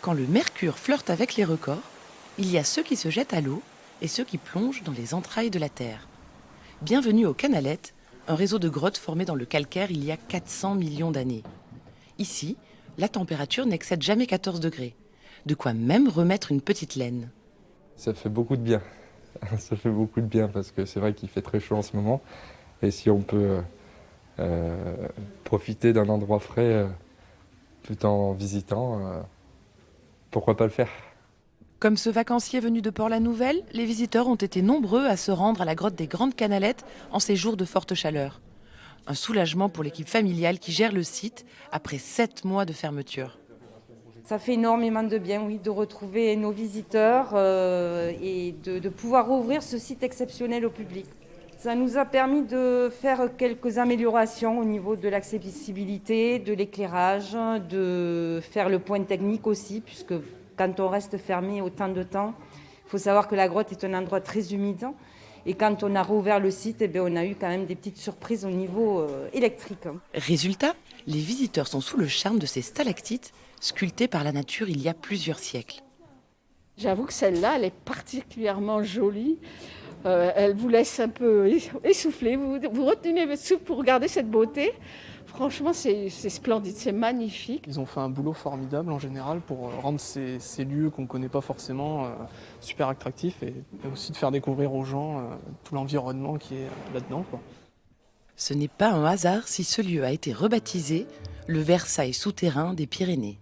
Quand le mercure flirte avec les records, il y a ceux qui se jettent à l'eau et ceux qui plongent dans les entrailles de la Terre. Bienvenue aux Canalettes, un réseau de grottes formé dans le calcaire il y a 400 millions d'années. Ici, la température n'excède jamais 14 degrés. De quoi même remettre une petite laine. Ça fait beaucoup de bien. Ça fait beaucoup de bien parce que c'est vrai qu'il fait très chaud en ce moment. Et si on peut profiter d'un endroit frais tout en visitant, pourquoi pas le faire? Comme ce vacancier venu de Port-la-Nouvelle, les visiteurs ont été nombreux à se rendre à la grotte des Grandes Canalettes en ces jours de forte chaleur. Un soulagement pour l'équipe familiale qui gère le site après 7 mois de fermeture. Ça fait énormément de bien, oui, de retrouver nos visiteurs et de pouvoir ouvrir ce site exceptionnel au public. Ça nous a permis de faire quelques améliorations au niveau de l'accessibilité, de l'éclairage, de faire le point technique aussi, puisque quand on reste fermé autant de temps, il faut savoir que la grotte est un endroit très humide. Et quand on a rouvert le site, on a eu quand même des petites surprises au niveau électrique. Résultat, les visiteurs sont sous le charme de ces stalactites sculptées par la nature il y a plusieurs siècles. J'avoue que celle-là, elle est particulièrement jolie. Elle vous laisse un peu essoufflé. Vous retenez votre souffle pour regarder cette beauté. Franchement, c'est splendide, c'est magnifique. Ils ont fait un boulot formidable en général pour rendre ces lieux qu'on ne connaît pas forcément super attractifs et aussi de faire découvrir aux gens tout l'environnement qui est là-dedans, quoi. Ce n'est pas un hasard si ce lieu a été rebaptisé le Versailles souterrain des Pyrénées.